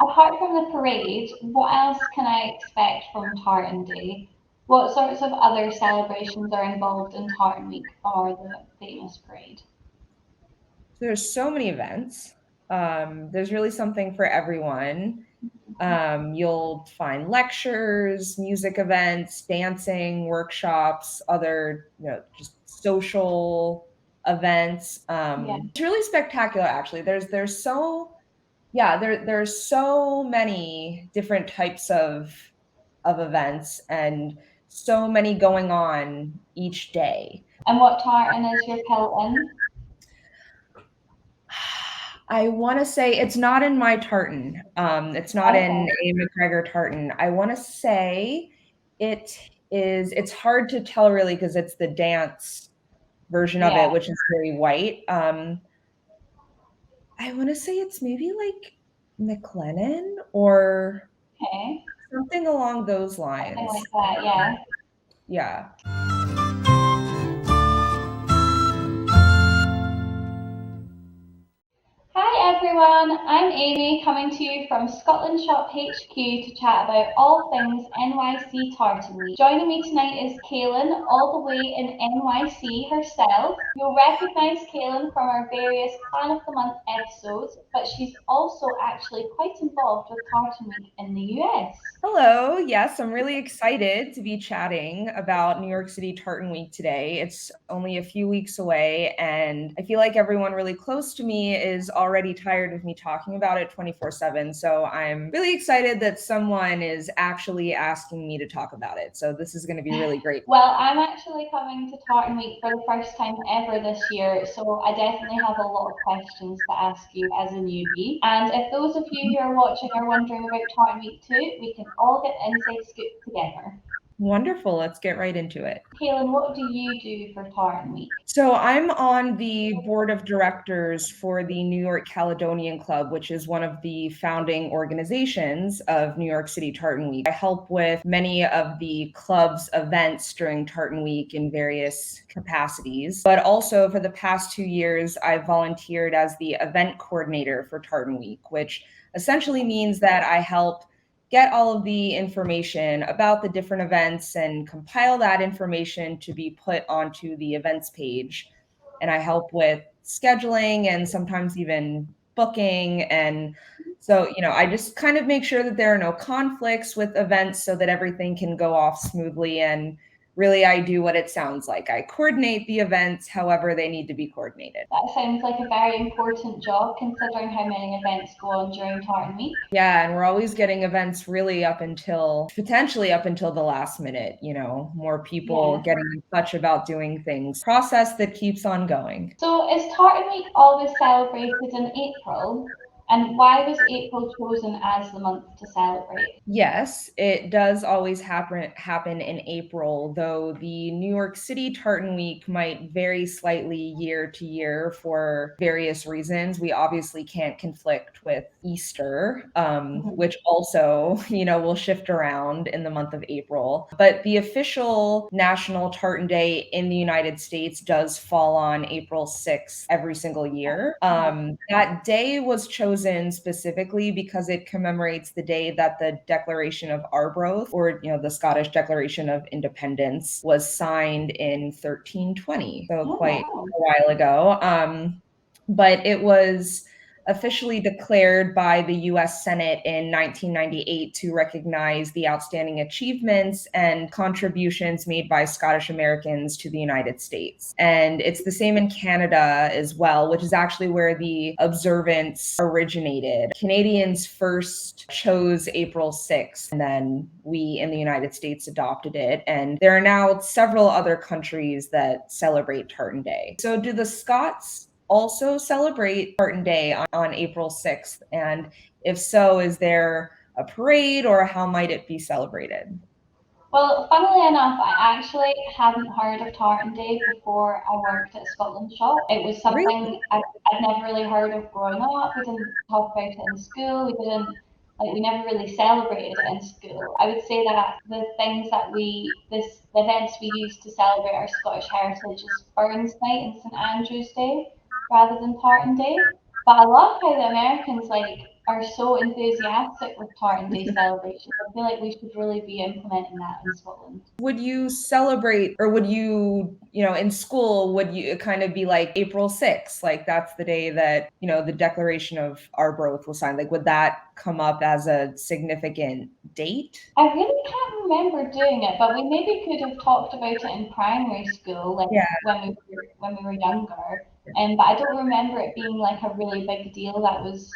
Apart from the parade, what else can I expect from Tartan Day? What sorts of other celebrations are involved in Tartan Week or the famous parade? So there's so many events. There's really something for everyone. You'll find lectures, music events, dancing, workshops, other, just social events. Yeah. It's really spectacular, actually. Yeah, there's so many different types of events and so many going on each day. And what tartan is your Kalyn? I want to say it's not in my tartan. It's not in Okay. a McGregor tartan. I want to say it it's hard to tell really because it's the dance version of Yeah. it, which is very white. I want to say it's maybe like McLennan or Okay. something along those Something lines. like that. Yeah. Yeah. Hi everyone, I'm Amy coming to you from ScotlandShop HQ to chat about all things NYC Tartan Week. Joining me tonight is Kalyn, all the way in NYC herself. You'll recognise Kalyn from our various Clan of the Month episodes, but she's also actually quite involved with Tartan Week in the US. Hello. Yes, I'm really excited to be chatting about New York City Tartan Week today. It's only a few weeks away, and I feel like everyone really close to me is already tired of me talking about it 24/7. So I'm really excited that someone is actually asking me to talk about it. So this is going to be really great. Well, I'm actually coming to Tartan Week for the first time ever this year, so I definitely have a lot of questions to ask you as a newbie. And if those of you who are watching are wondering about Tartan Week too, we can all get the inside scoop together. Wonderful. Let's get right into it. Kalyn, what do you do for Tartan Week? So I'm on the board of directors for the New York Caledonian Club, which is one of the founding organizations of New York City Tartan Week. I help with many of the club's events during Tartan Week in various capacities. But also for the past 2 years, I've volunteered as the event coordinator for Tartan Week, which essentially means that I help get all of the information about the different events and compile that information to be put onto the events page. And I help with scheduling and sometimes even booking. And so, I just kind of make sure that there are no conflicts with events so that everything can go off smoothly. And really, I do what it sounds like. I coordinate the events however they need to be coordinated. That sounds like a very important job considering how many events go on during Tartan Week. Yeah, and we're always getting events really potentially up until the last minute, more people Yeah. getting in touch about doing things. Process that keeps on going. So is Tartan Week always celebrated in April? And why was April chosen as the month to celebrate? Yes, it does always happen in April, though the New York City Tartan Week might vary slightly year to year for various reasons. We obviously can't conflict with Easter, Mhm. which also, will shift around in the month of April. But the official National Tartan Day in the United States does fall on April 6th every single year. That day was chosen specifically because it commemorates the day that the Declaration of Arbroath, or the Scottish Declaration of Independence, was signed in 1320, so Oh, quite wow. a while ago. But it was officially declared by the US Senate in 1998 to recognize the outstanding achievements and contributions made by Scottish Americans to the United States. And it's the same in Canada as well, which is actually where the observance originated. Canadians first chose April 6th, and then we in the United States adopted it. And there are now several other countries that celebrate Tartan Day. So, do the Scots also celebrate Tartan Day on April 6th? And if so, is there a parade or how might it be celebrated? Well, funnily enough, I actually hadn't heard of Tartan Day before I worked at ScotlandShop. It was Really? something I'd never really heard of growing up. We didn't talk about it in school. We never really celebrated it in school. I would say that the events we use to celebrate our Scottish heritage is Burns Night and St Andrew's Day rather than Tartan Day. But I love how the Americans are so enthusiastic with Tartan Day celebrations. I feel like we should really be implementing that in Scotland. Would you celebrate, or would you, in school, would you kind of be like April 6th? Like that's the day that, the Declaration of Arbroath was signed. Like, would that come up as a significant date? I really can't remember doing it, but we maybe could have talked about it in primary school, like Yeah. when we were younger. But I don't remember it being like a really big deal that was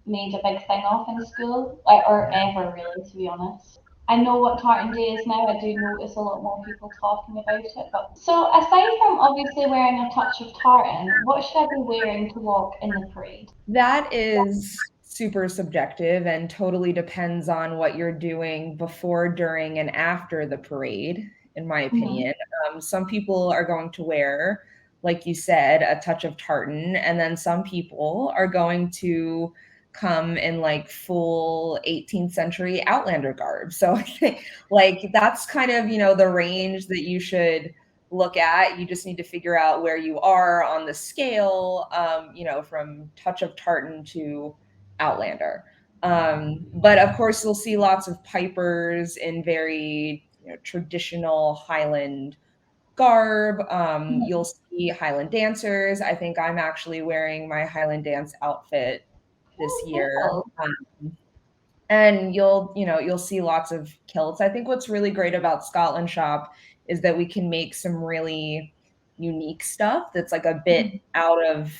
made a big thing of in school, or ever really, to be honest. I know what Tartan Day is now. I do notice a lot more people talking about it. But so aside from obviously wearing a touch of tartan, what should I be wearing to walk in the parade? That is super subjective and totally depends on what you're doing before, during, and after the parade, in my Mm-hmm. opinion. Some people are going to wear, like you said, a touch of tartan, and then some people are going to come in like full 18th century Outlander garb. So I think like that's kind of, the range that you should look at. You just need to figure out where you are on the scale, from touch of tartan to Outlander. But of course, you'll see lots of pipers in very traditional Highland garb. You'll see Highland dancers. I think I'm actually wearing my Highland dance outfit this Oh, year. cool. And you'll see lots of kilts. I think what's really great about Scotland Shop is that we can make some really unique stuff that's like a bit Mhm. out of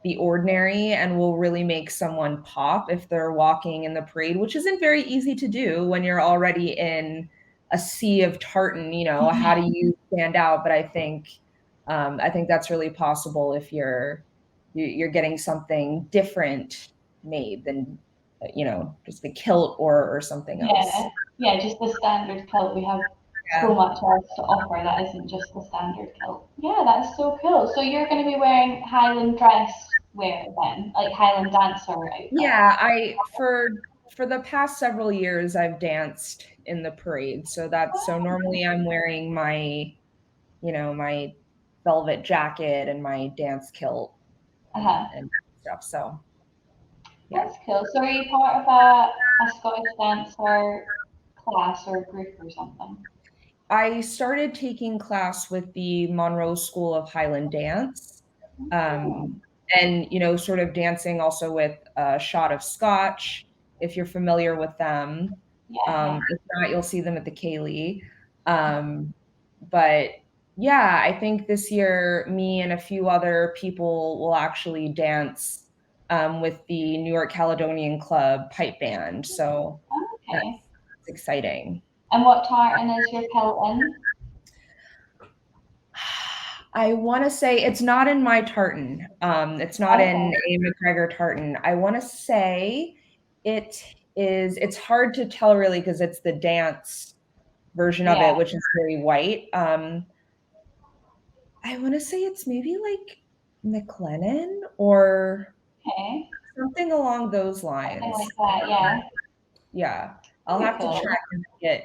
the ordinary and will really make someone pop if they're walking in the parade, which isn't very easy to do when you're already in a sea of tartan. How do you stand out? But I think that's really possible if you're getting something different made than just a kilt or something else. Yeah, yeah, just the standard kilt. We have so Yeah. much else to offer that isn't just the standard kilt. Yeah, that's so cool. So you're going to be wearing Highland dress wear then, like Highland dancer outfit. Yeah, for the past several years I've danced in the parade. So normally I'm wearing my velvet jacket and my dance kilt and Uh-huh. and stuff. So, yeah. That's cool. So are you part of a Scottish dancer class or group or something? I started taking class with the Monroe School of Highland Dance, Oh, um, and sort of dancing also with a shot of scotch, if you're familiar with them. yeah, yeah. If not, you'll see them at the Kalyn. Um, but yeah, I think this year, me and a few other people will actually dance with the New York Caledonian Club pipe band. So Okay. that's exciting. And what tartan is your kilt in? I want to say it's not in my tartan. It's not in Okay. a McGregor tartan. I want to say it it's hard to tell really because it's the dance version of Yeah. it, which is very white. I want to say it's maybe like McLennan or Okay. something along those Something lines. like that. Yeah. Yeah, I'll Very have to cool. check and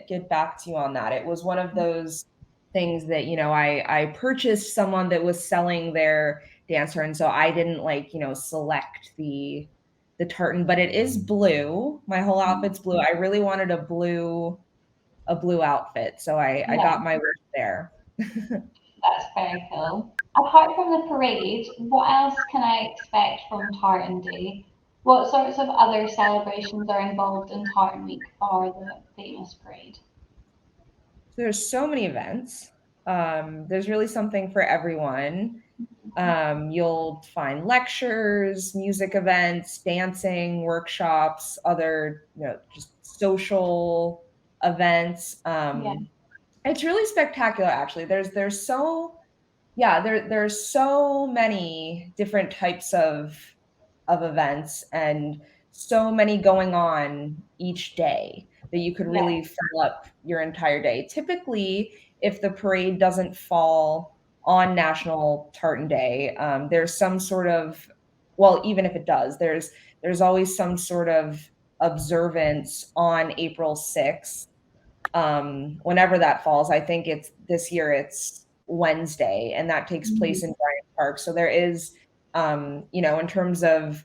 get back to you on that. It was one of those things that, I purchased someone that was selling their dancer, and so I didn't like, select the tartan, but it is blue. My whole outfit's blue. I really wanted a blue outfit, so I Yeah. got my wish there. That's very cool. Apart from the parade, what else can I expect from Tartan Day? What sorts of other celebrations are involved in Tartan Week or the famous parade? There's so many events. There's really something for everyone. You'll find lectures, music events, dancing, workshops, other, just social events. Yeah, It's really spectacular, actually. There's so many different types of events and so many going on each day that you could yeah, really fill up your entire day. Typically, if the parade doesn't fall on National Tartan Day, there's some sort of, well, even if it does, there's always some sort of observance on April 6th, whenever that falls. I think it's this year it's Wednesday, and that takes place in mhm, Bryant Park. So there is, in terms of,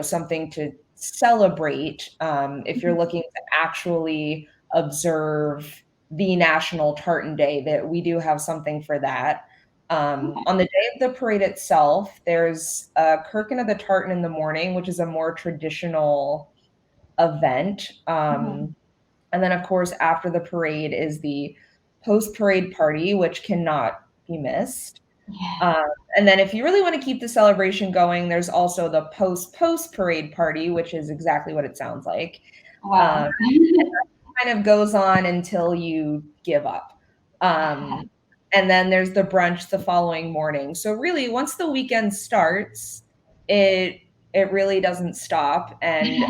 something to celebrate, if you're looking to actually observe the National Tartan Day, that we do have something for that. Okay. On the day of the parade itself, there's Kirkin of the Tartan in the morning, which is a more traditional event. And then, of course, after the parade is the post-parade party, which cannot be missed. Yeah. And then if you really want to keep the celebration going, there's also the post-parade party, which is exactly what it sounds like. Wow. Kind of goes on until you give up. And then there's the brunch the following morning. So really, once the weekend starts, it really doesn't stop. And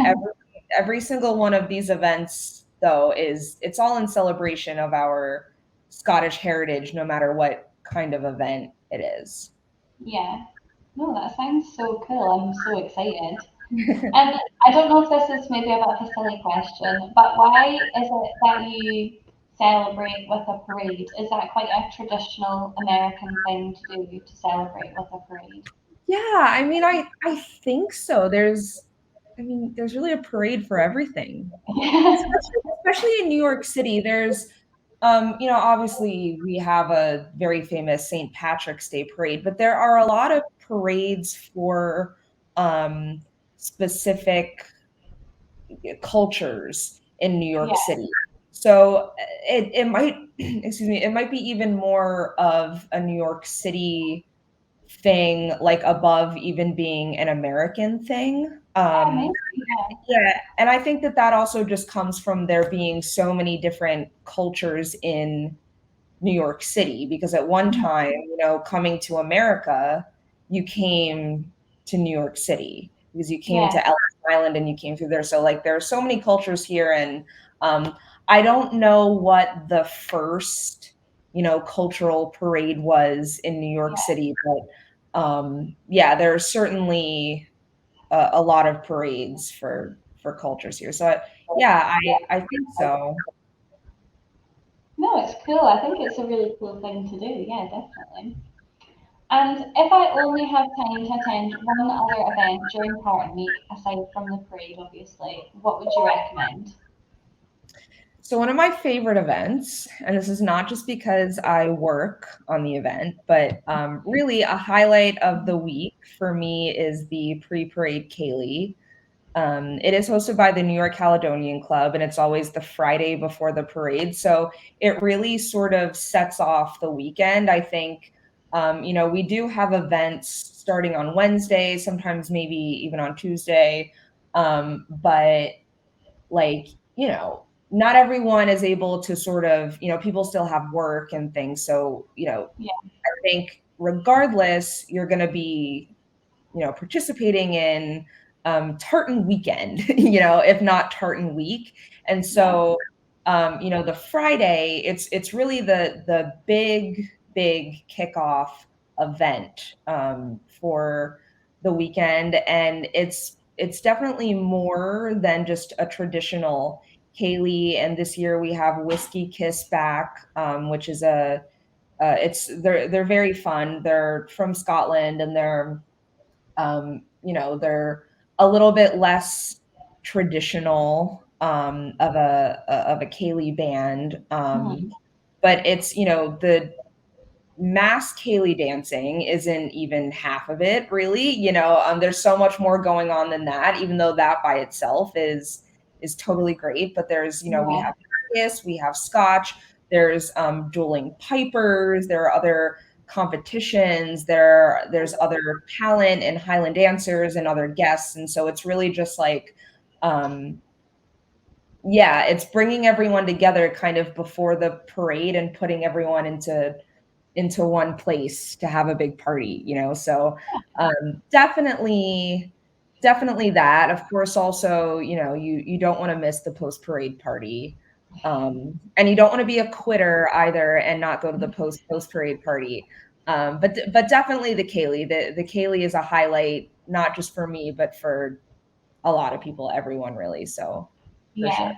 every single one of these events, though, it's all in celebration of our Scottish heritage, no matter what kind of event it is. Yeah. No, that sounds so cool. I'm so excited. And I don't know if this is maybe a bit of a silly question, but why is it that you celebrate with a parade? Is that quite a traditional American thing to do, to celebrate with a parade? Yeah, I mean, I think so. There's really a parade for everything. Yeah. Especially in New York City, there's obviously we have a very famous St. Patrick's Day parade, but there are a lot of parades for specific cultures in New York Yeah. City. So it might, excuse me, it might be even more of a New York City thing, like above even being an American thing. Maybe. Yeah. Yeah, and I think that that also just comes from there being so many different cultures in New York City, because at one Mhm. time, coming to America, you came to New York City because you came Yeah. to Ellis Island and you came through there. So like there are so many cultures here, and I don't know what the first, cultural parade was in New York Yeah. City, but yeah, there are certainly a lot of parades for cultures here. So yeah, I think so. No, it's cool. I think it's a really cool thing to do. Yeah, definitely. And if I only have time to attend one other event during Tartan Week, aside from the parade, obviously, what would you recommend? So one of my favorite events, and this is not just because I work on the event, but really a highlight of the week for me is the pre-parade Kaylee. It is hosted by the New York Caledonian Club, and it's always the Friday before the parade. So it really sort of sets off the weekend. I think, we do have events starting on Wednesday, sometimes maybe even on Tuesday. But like, not everyone is able to sort of, people still have work and things. So, Yeah, I think regardless, you're going to be, participating in Tartan weekend, if not Tartan week. And yeah, so, the Friday, it's really the big kickoff event for the weekend, and it's definitely more than just a traditional Kaylee. And this year we have Whiskey Kiss back, which is they're very fun. They're from Scotland, and they're a little bit less traditional of a Kaylee band. mhm, But it's, the mass Kaylee dancing isn't even half of it, really. There's so much more going on than that, even though that by itself is totally great. But there's, we yeah, have Haggis, we have Scotch, there's dueling pipers, there are other competitions, there's other talent and Highland dancers and other guests. And so it's really just like um yeah, it's bringing everyone together kind of before the parade and putting everyone into one place to have a big party. So definitely that. Of course, also, you don't want to miss the post parade party. And you don't want to be a quitter either and not go to the post parade party. But definitely the Kaylee. The Kaylee is a highlight, not just for me, but for a lot of people, everyone really. So for sure. yeah.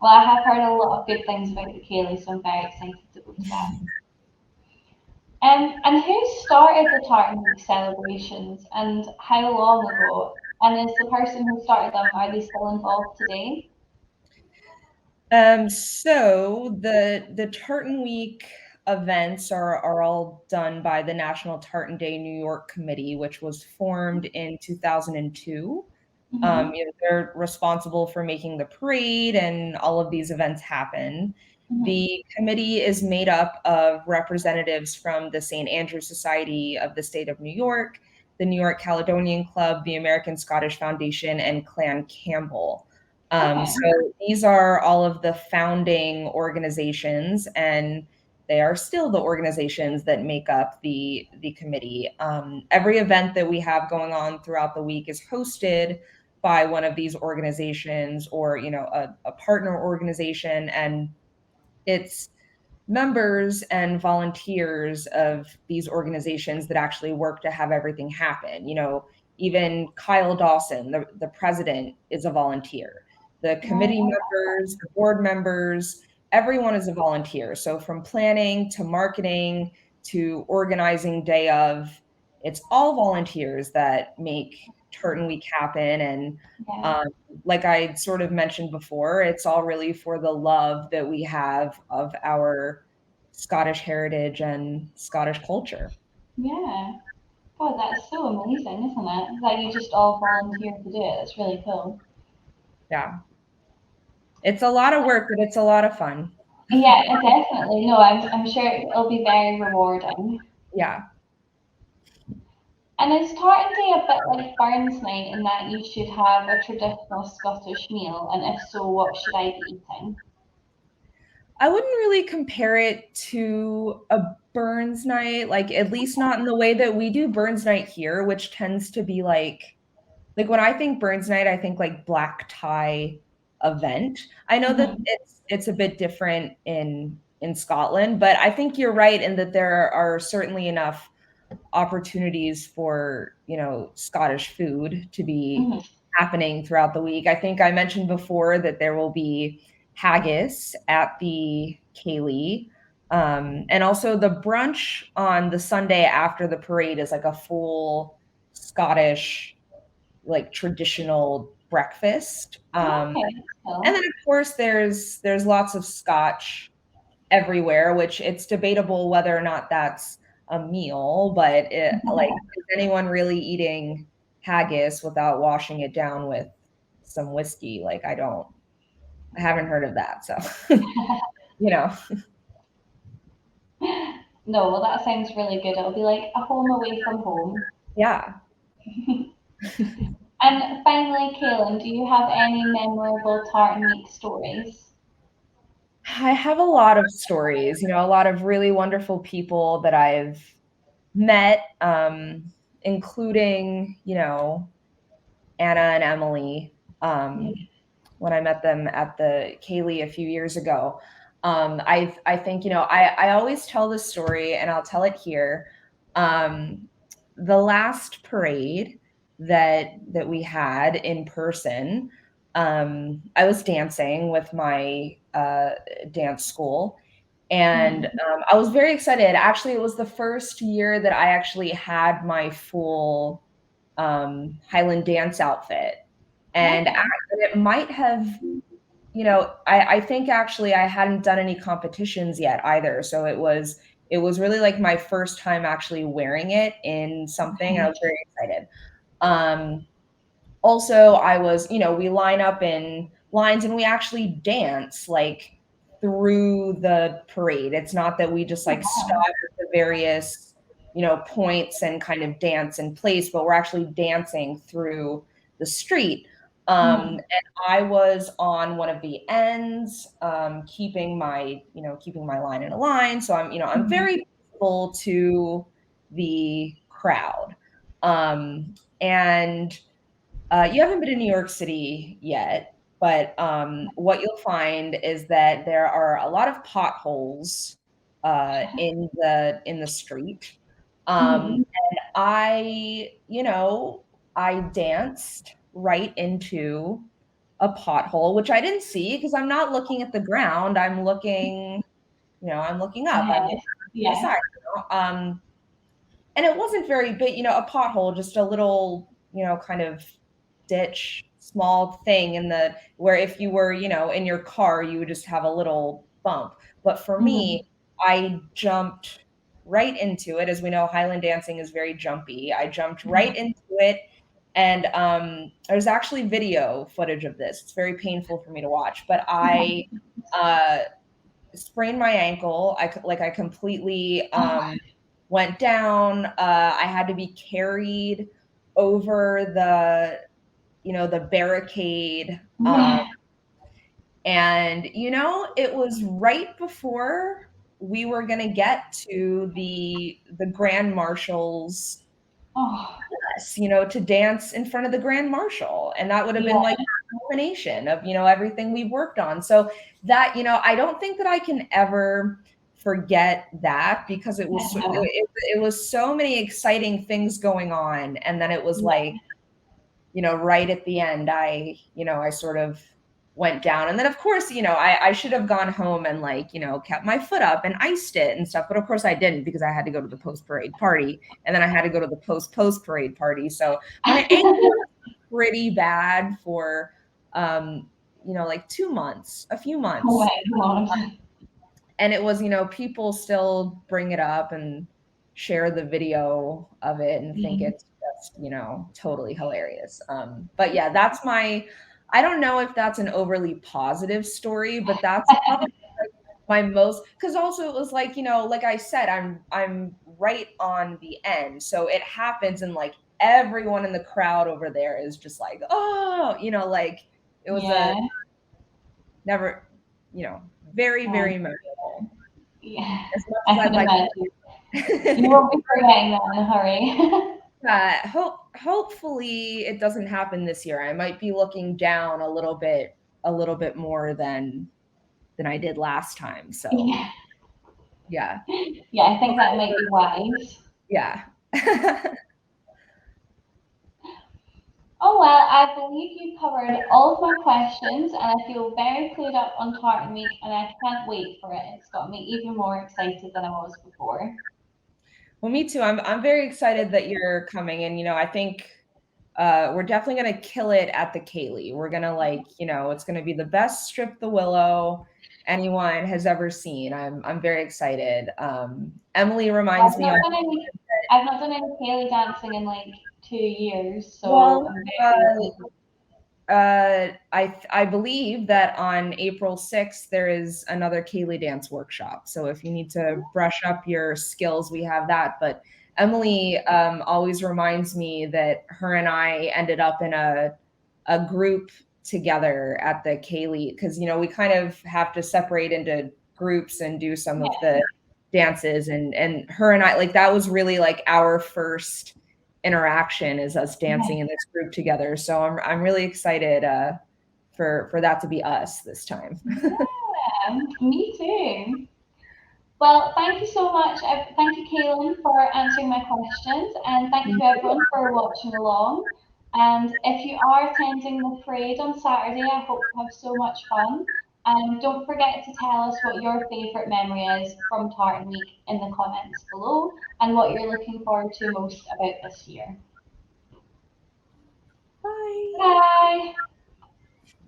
Well, I have heard a lot of good things about the Kaylee, so I'm very excited to go to that. And who started the Tartan Week celebrations, and how long ago? And is the person who started them, are they still involved today? So the Tartan Week events are all done by the National Tartan Day New York Committee, which was formed in 2002. Mm-hmm. They're responsible for making the parade and all of these events happen. Mm-hmm. The committee is made up of representatives from the St. Andrew Society of the State of New York, the New York Caledonian Club, the American Scottish Foundation, and Clan Campbell. Okay. So these are all of the founding organizations, and they are still the organizations that make up the committee. Every event that we have going on throughout the week is hosted by one of these organizations, or a partner organization, and it's members and volunteers of these organizations that actually work to have everything happen. Even Kyle Dawson, the president, is a volunteer. The Right. committee members, the board members, everyone is a volunteer. So from planning to marketing to organizing day of, it's all volunteers that make Tartan Week happen. And Yeah. um, like I sort of mentioned before, it's all really for the love that we have of our Scottish heritage and Scottish culture. Yeah. God, that's so amazing, isn't it? That you just all volunteer to do it. That's really cool. Yeah. It's a lot of work, but it's a lot of fun. Yeah, definitely. No, I'm sure it'll be very rewarding. Yeah. And is Tartan Day a bit like Burns Night in that you should have a traditional Scottish meal? And if so, what should I be eating? I wouldn't really compare it to a Burns night, like at least not in the way that we do Burns night here, which tends to be like when I think Burns night, I think like black tie event. I know that Mm-hmm. it's a bit different in Scotland, but I think you're right in that there are certainly enough opportunities for, Scottish food to be Mm-hmm. happening throughout the week. I think I mentioned before that there will be haggis at the Kalyn. And also the brunch on the Sunday after the parade is like a full Scottish, like traditional breakfast. Okay, And cool. then of course there's lots of scotch everywhere, which it's debatable whether or not that's a meal, but is anyone really eating haggis without washing it down with some whiskey? Like I haven't heard of that. So, you know, No, well, that sounds really good. It'll be like a home away from home. yeah. And finally, Kaylin, do you have any memorable Tartan Week stories? I have a lot of stories, a lot of really wonderful people that I've met, including, Anna and Emily, when I met them at the Kalyn a few years ago. I think, I always tell this story and I'll tell it here. The last parade that we had in person, I was dancing with my dance school, and Mm-hmm. I was very excited. Actually, it was the first year that I actually had my full Highland dance outfit. And Okay. it might have, I think actually I hadn't done any competitions yet either. So it was really like my first time actually wearing it in something. I was very excited. Um, Also, I was, we line up in lines and we actually dance like through the parade. It's not that we just Oh, like stop wow. at the various, points and kind of dance in place, but we're actually dancing through the street. Mm-hmm. And I was on one of the ends, keeping my line in a line. So I'm Mm-hmm. very visible to the crowd. And You haven't been to New York City yet, but what you'll find is that there are a lot of potholes in the street. Mm-hmm. And I danced right into a pothole, which I didn't see because I'm not looking at the ground. I'm looking up. I'm Ahead. looking to the Yeah. side. And it wasn't very big, a pothole, just a little, kind of stitch small thing where if you were, in your car, you would just have a little bump. But for me, I jumped right into it. As we know, Highland dancing is very jumpy. I jumped right into it. And there's actually video footage of this. It's very painful for me to watch, but I sprained my ankle. I completely went down. I had to be carried over the barricade. And it was right before we were going to get to the Grand Marshal's to dance in front of the Grand Marshal. And that would have been like a culmination of, everything we worked on. So that, I don't think that I can ever forget that, because it was so many exciting things going on. And then it was like, right at the end, I sort of went down. And then of course, I should have gone home and kept my foot up and iced it and stuff. But of course I didn't, because I had to go to the post-parade party, and then I had to go to the post-parade party. So my ankle was pretty bad for, like 2 months, a few months. Oh my God. And it was, people still bring it up and share the video of it and think it's just, totally hilarious. But yeah, I don't know if that's an overly positive story, but that's probably my most, because also it was like, like I said, I'm right on the end. So it happens, and like everyone in the crowd over there is just like, oh, like it was very, very memorable. Yeah, As much I as can I'd like imagine. You won't be forgetting that in a hurry. Hopefully it doesn't happen this year. I might be looking down a little bit more than I did last time. So yeah. Yeah, I think that might be wise. Yeah. Oh well, I believe you covered all of my questions, and I feel very clued up on Tartan Week, and I can't wait for it. It's got me even more excited than I was before. Well, me too. I'm very excited that you're coming, and I think we're definitely gonna kill it at the Kalyn. We're gonna it's gonna be the best strip the willow anyone has ever seen. I'm very excited. Emily reminds me. I've not done any Kalyn dancing in like 2 years, so well, I'm very I believe that on April 6th there is another Kalyn dance workshop. So if you need to brush up your skills, we have that. But Emily always reminds me that her and I ended up in a group together at the Kalyn, because we kind of have to separate into groups and do some of the dances, and her and I, like, that was really like our first interaction, is us dancing in this group together. So I'm really excited for that to be us this time. Yeah, me too. Well, thank you so much. Thank you, Kalyn, for answering my questions, and thank you everyone for watching along. And if you are attending the parade on Saturday, I hope you have so much fun. And don't forget to tell us what your favourite memory is from Tartan Week in the comments below, and what you're looking forward to most about this year. Bye. Bye.